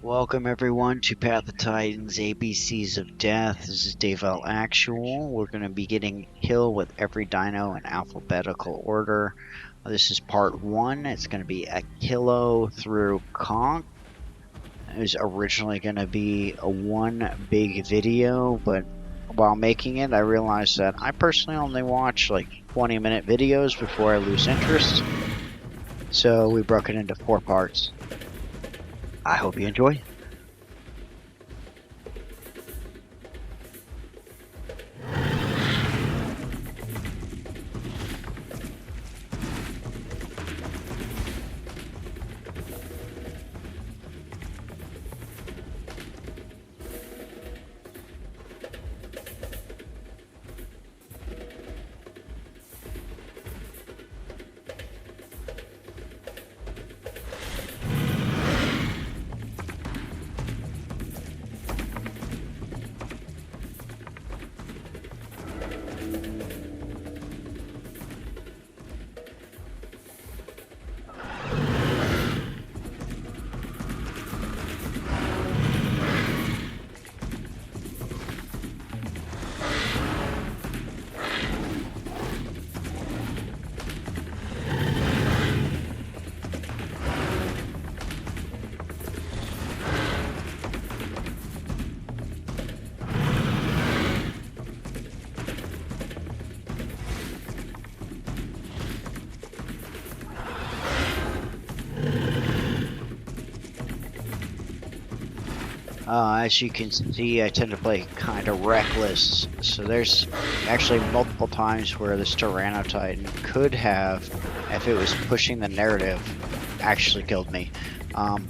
Welcome everyone to Path of Titans ABCs of Death. This is Dave L. Actual. We're going to be getting kill with every dino in alphabetical order. This is part 1. It's going to be Achillo through Conch. It was originally going to be a one big video, but while making it, I realized that I personally only watch like 20-minute videos before I lose interest. So we broke it into 4 parts. I hope you enjoy. As you can see, I tend to play kind of reckless, so there's actually multiple times where this Tyrannotitan could have, if it was pushing the narrative, actually killed me,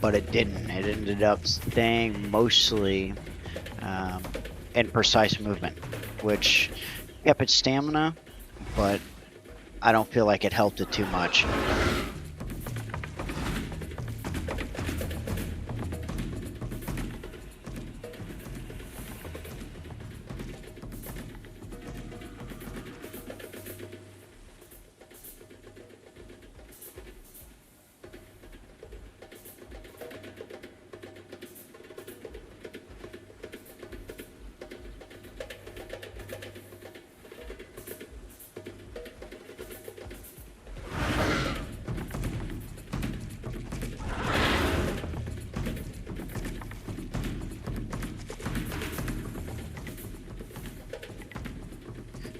but it didn't. It ended up staying mostly in precise movement, which kept its stamina, but I don't feel like it helped it too much.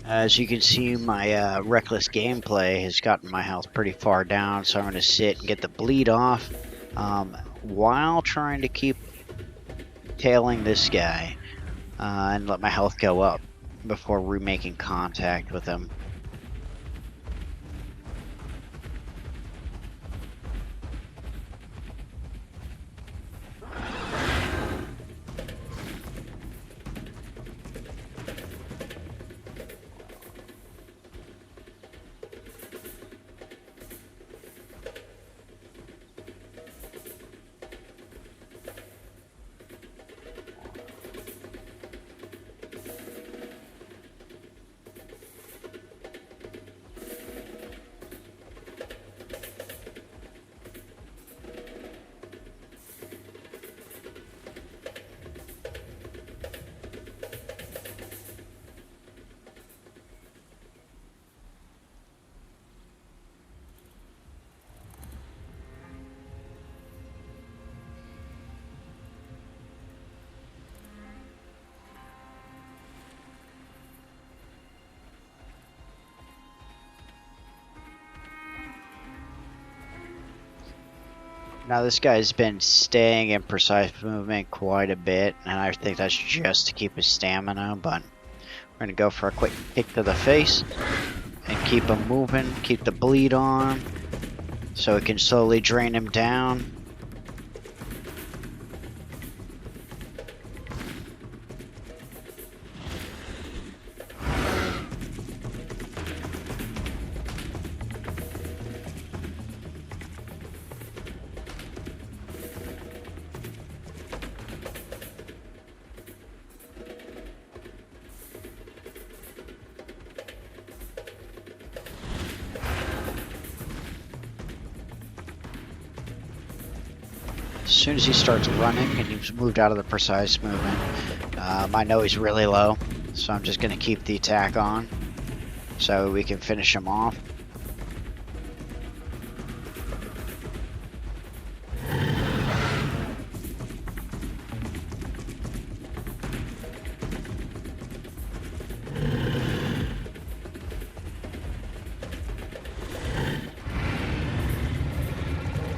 As you can see, my reckless gameplay has gotten my health pretty far down, so I'm going to sit and get the bleed off while trying to keep tailing this guy and let my health go up before remaking contact with him. Now this guy's been staying in precise movement quite a bit, and I think that's just to keep his stamina, but we're going to go for a quick kick to the face and keep him moving, keep the bleed on, so it can slowly drain him down. As soon as he starts running and he's moved out of the precise movement, I know he's really low, so I'm just going to keep the attack on so we can finish him off.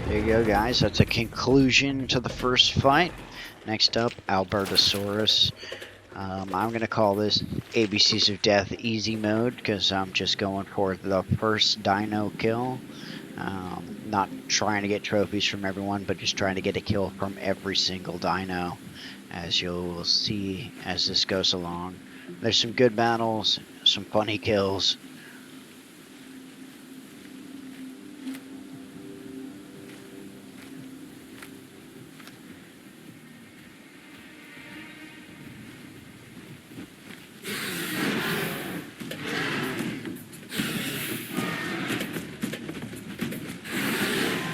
There you go, guys. That's a conclusion to the first fight. Next up, Albertasaurus. I'm going to call this ABCs of Death easy mode because I'm just going for the first dino kill. Not trying to get trophies from everyone, but just trying to get a kill from every single dino, as you'll see as this goes along. There's some good battles, some funny kills.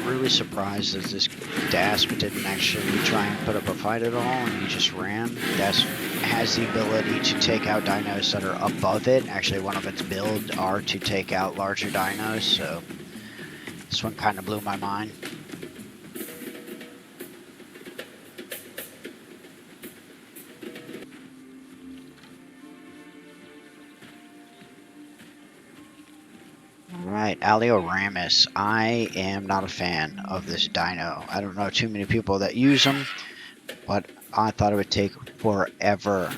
Really surprised that this Dasp didn't actually try and put up a fight at all, and he just ran. Dasp has the ability to take out dinos that are above it. Actually, one of its builds are to take out larger dinos, so this one kind of blew my mind. Alright, Alioramus. I am not a fan of this dino. I don't know too many people that use him, but I thought it would take forever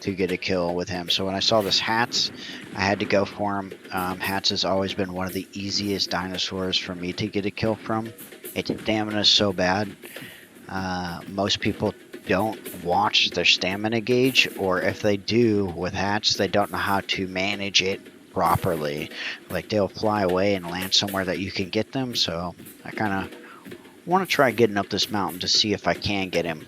to get a kill with him. So when I saw this Hats, I had to go for him. Hats has always been one of the easiest dinosaurs for me to get a kill from. Its stamina is so bad. Most people don't watch their stamina gauge, or if they do with Hats, they don't know how to manage it properly. Like, they'll fly away and land somewhere that you can get them, so I kind of want to try getting up this mountain to see if I can get him.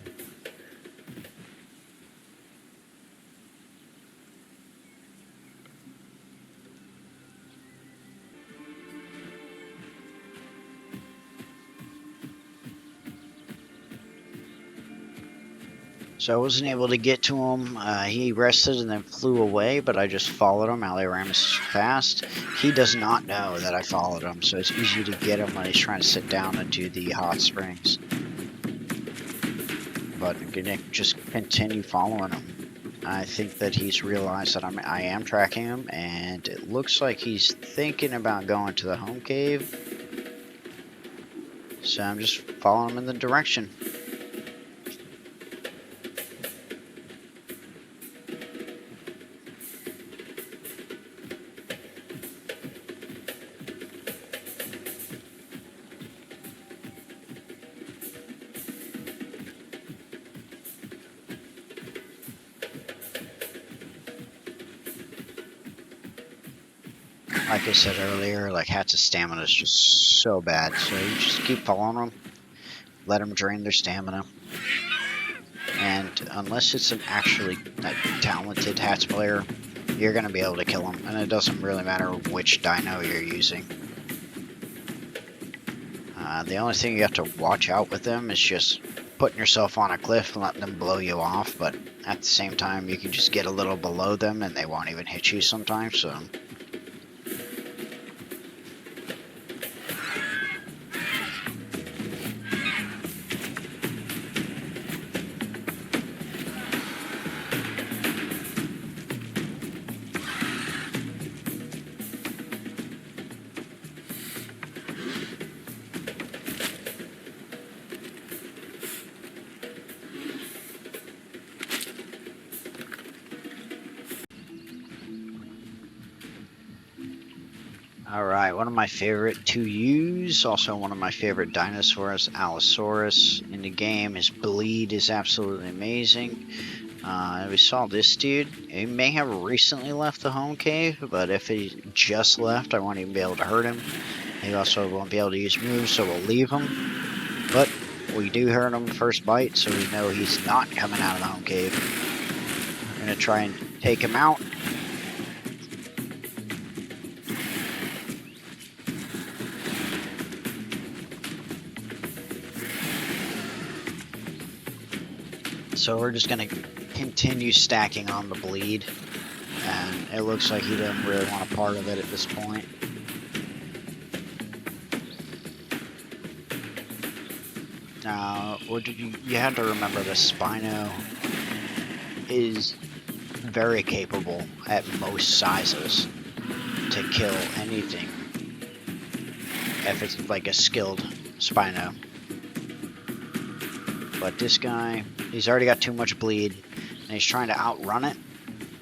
So I wasn't able to get to him. He rested and then flew away, but I just followed him. Alioramus is fast. He does not know that I followed him, so it's easy to get him when he's trying to sit down into the hot springs. But I'm going to just continue following him. I think that he's realized that I am tracking him, and it looks like he's thinking about going to the home cave. So I'm just following him in the direction. Like I said earlier, like, Hats' stamina is just so bad, so you just keep following them, let them drain their stamina, and unless it's an actually talented Hats player, you're going to be able to kill them, and it doesn't really matter which dino you're using. The only thing you have to watch out with them is just putting yourself on a cliff and letting them blow you off, but at the same time, you can just get a little below them and they won't even hit you sometimes, so... Alright, one of my favorite to use, also one of my favorite dinosaurs, Allosaurus in the game. His bleed is absolutely amazing. We saw this dude. He may have recently left the home cave, but if he just left, I won't even be able to hurt him. He also won't be able to use moves, so we'll leave him. But we do hurt him first bite, so we know he's not coming out of the home cave. We're going to try and take him out. So we're just going to continue stacking on the bleed, and it looks like he doesn't really want a part of it at this point. Now, you had to remember the Spino is very capable at most sizes to kill anything if it's like a skilled Spino. But this guy, he's already got too much bleed, and he's trying to outrun it.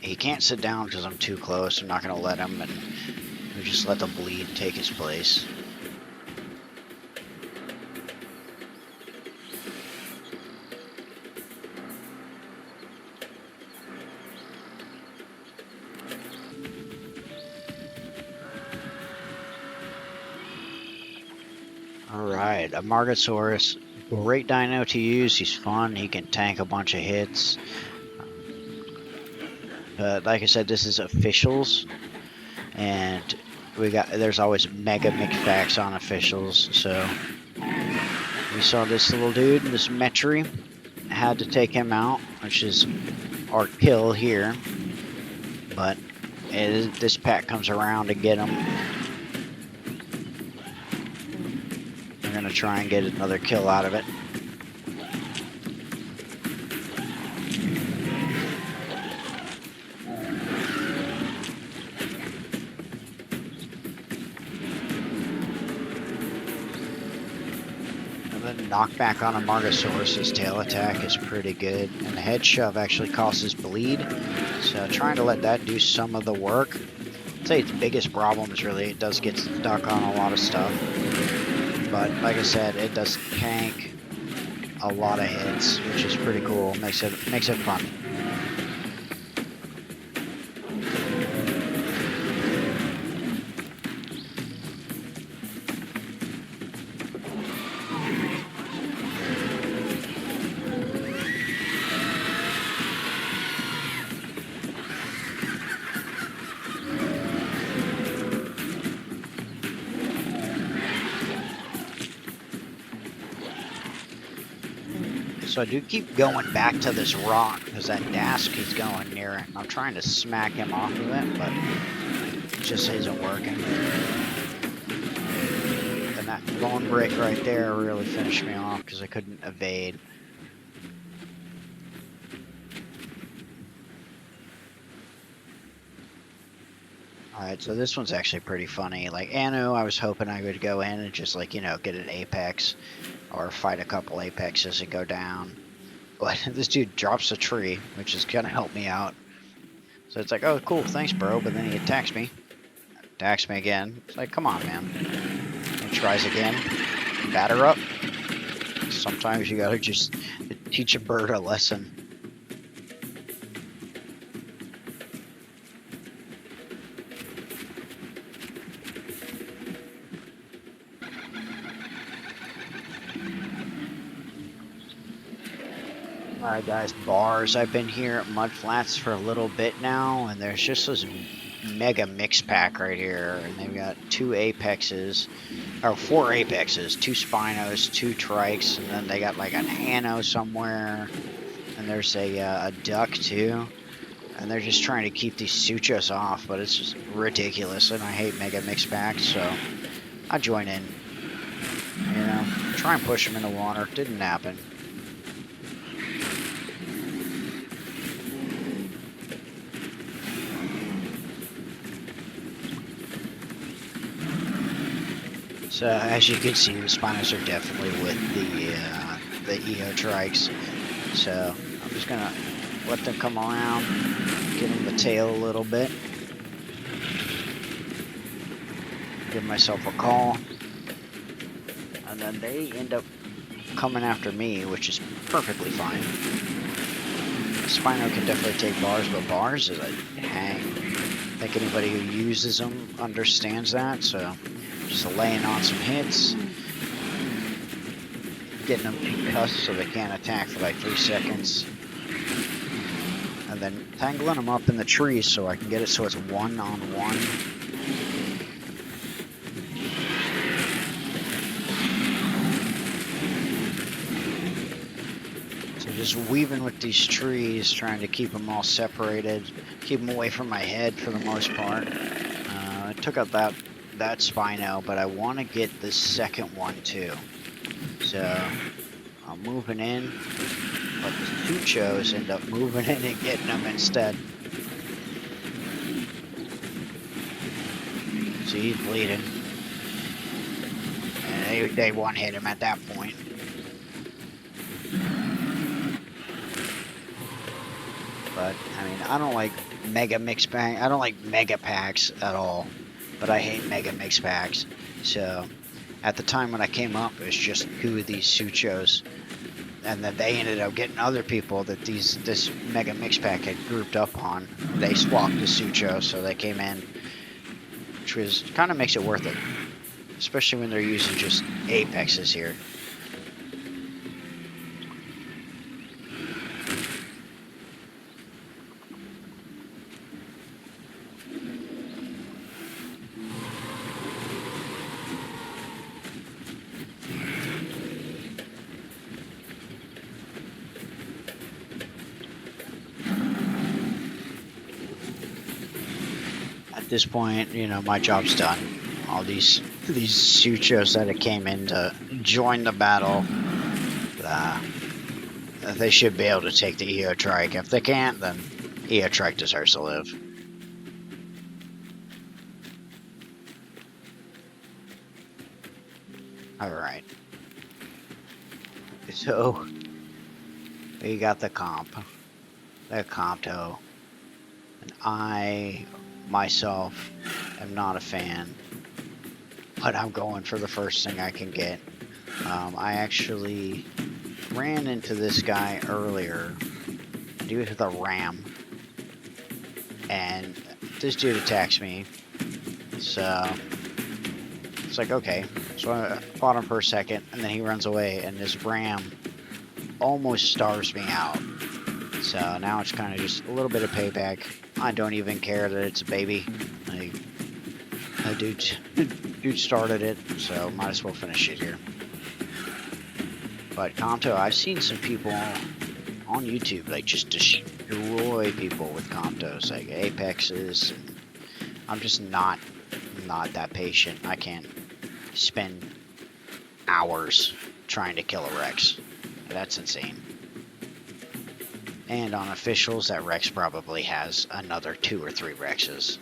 He can't sit down because I'm too close. I'm not going to let him, and we just let the bleed take his place. Alright, Amargasaurus, great dino to use. He's fun, he can tank a bunch of hits. But like I said, this is officials, and there's always mega mixed packs on officials. So we saw this little dude, this Metri, had to take him out, which is our kill here. But this pack comes around to get him. We're gonna try and get another kill out of it. Knockback on Amargasaurus' tail attack is pretty good, and the head shove actually causes bleed, so trying to let that do some of the work. I'd say its biggest problem is really it does get stuck on a lot of stuff, but like I said, it does tank a lot of hits, which is pretty cool. Makes it fun. So I do keep going back to this rock because that desk he's going near. I'm trying to smack him off of it, but it just isn't working. And that bone break right there really finished me off because I couldn't evade. Alright, so this one's actually pretty funny. Like Anu, I was hoping I would go in and just like, you know, get an apex or fight a couple apexes and go down. But this dude drops a tree, which is gonna help me out. So it's like, oh cool, thanks bro, but then he attacks me. Attacks me again. It's like, come on man. He tries again. Batter up. Sometimes you gotta just teach a bird a lesson. Alright guys, bars. I've been here at Mudflats for a little bit now, and there's just this mega mix pack right here, and they've got 2 apexes, or 4 apexes, 2 spinos, 2 trikes, and then they got like an ano somewhere, and there's a duck too, and they're just trying to keep these sutras off, but it's just ridiculous, and I hate mega mix packs, so I join in, you know, try and push them in the water. Didn't happen. So as you can see, the spinos are definitely with the EO trikes. So I'm just gonna let them come around, give them the tail a little bit, give myself a call, and then they end up coming after me, which is perfectly fine. The spino can definitely take bars, but bars is a hang. I think anybody who uses them understands that. So just laying on some hits, getting them concussed so they can't attack for like 3 seconds, and then tangling them up in the trees so I can get it so it's 1-on-1. So just weaving with these trees, trying to keep them all separated, keep them away from my head for the most part. I took out that Spino, but I want to get the second one too. So I'm moving in, but the Suchos end up moving in and getting them instead. See, he's bleeding. And they one-hit him at that point. But, I mean, I don't like mega mix pack. I don't like mega packs at all. But I hate mega mix packs. So, at the time when I came up, it was just 2 of these Suchos. And then they ended up getting other people that this mega mix pack had grouped up on. They swapped the Sucho, so they came in. Which kind of makes it worth it. Especially when they're using just apexes here. At this point, you know, my job's done. All these Suchos that came in to join the battle, they should be able to take the Eotrike. If they can't, then Eotrike deserves to live. Alright. So, we got the Campto. And I, myself, am not a fan. But I'm going for the first thing I can get. I actually ran into this guy earlier. Dude with a ram. And this dude attacks me. So it's like, okay. So I fought him for a second, and then he runs away, and this ram almost starves me out. So now it's kind of just a little bit of payback. I don't even care that it's a baby. Dude started it, so might as well finish it here. But Campto, I've seen some people on YouTube like just destroy people with Camptos, like apexes. And I'm just not that patient. I can't spend hours trying to kill a Rex. That's insane. And on officials, that Rex probably has another 2 or 3 Rexes.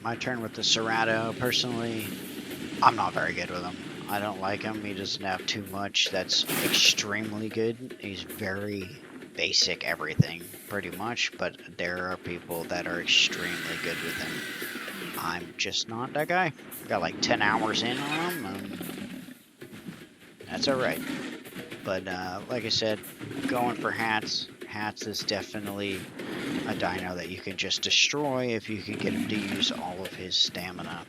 My turn with the Cerato. Personally, I'm not very good with him. I don't like him. He doesn't have too much that's extremely good. He's very basic everything, pretty much, but there are people that are extremely good with him. I'm just not that guy. Got like 10 hours in on him, and that's alright. But like I said, going for hats. Hats is definitely a dino that you can just destroy if you can get him to use all of his stamina.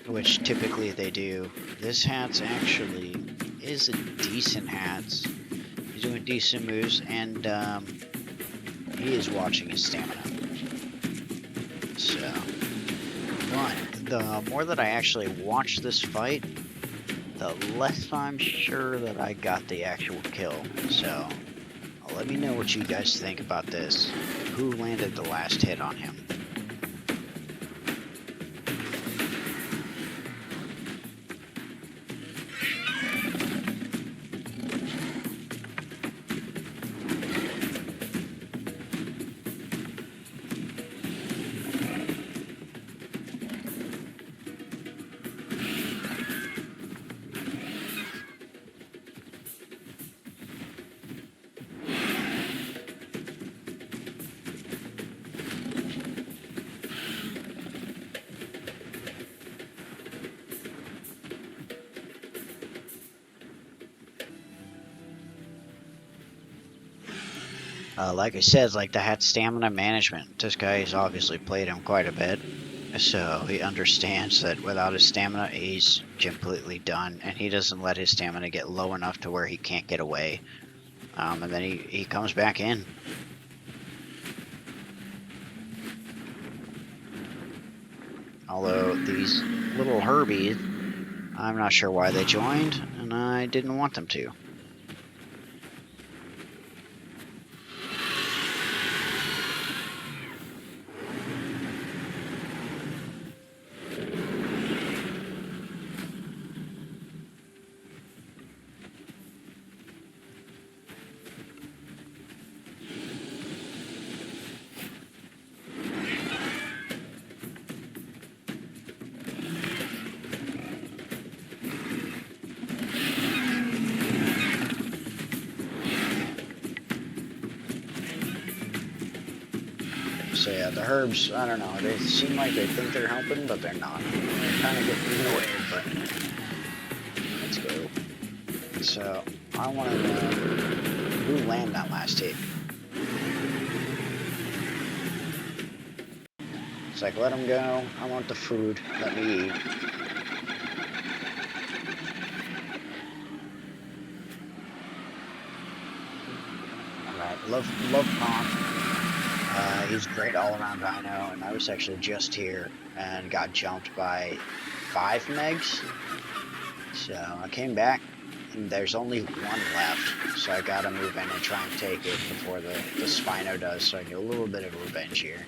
Which typically they do. This hat's actually is a decent hat. He's doing decent moves, and he is watching his stamina. So, but the more that I actually watch this fight, the less I'm sure that I got the actual kill. So, let me know what you guys think about this. Who landed the last hit on him? Like I said, like the hat stamina management. This guy has obviously played him quite a bit, so he understands that without his stamina, he's completely done, and he doesn't let his stamina get low enough to where he can't get away. And then he comes back in. Although these little Herbies, I'm not sure why they joined, and I didn't want them to. So yeah, the Herbs, I don't know, they seem like they think they're helping, but they're not. They're kind of getting in the way, but let's go. So, I want to know who landed that last hit. It's like, let him go, I want the food, let me eat. Alright, love Conk. He's great all-around dino, and I was actually just here and got jumped by 5 megs. So I came back, and there's only one left, so I gotta move in and try and take it before the Spino does, so I get a little bit of revenge here.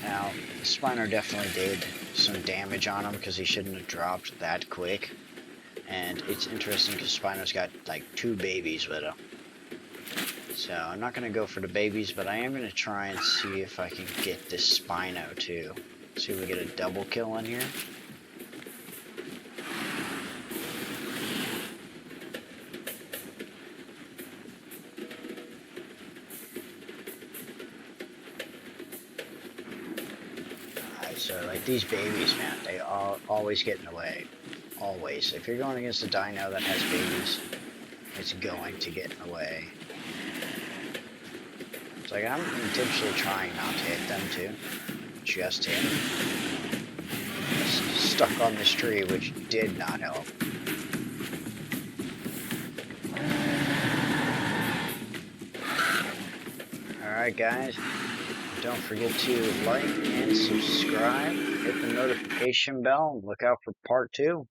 Now, the Spino definitely did some damage on him because he shouldn't have dropped that quick. And it's interesting because Spino's got like 2 babies with him. So I'm not going to go for the babies, but I am going to try and see if I can get this Spino too. See if we get a double kill in here. Alright, so like these babies, man, they always get in the way. Always. If you're going against a dino that has babies, it's going to get in the way. It's like I'm intentionally trying not to hit them too. Just hit. Stuck on this tree, which did not help. Alright guys, don't forget to like and subscribe, hit the notification bell, and look out for part 2.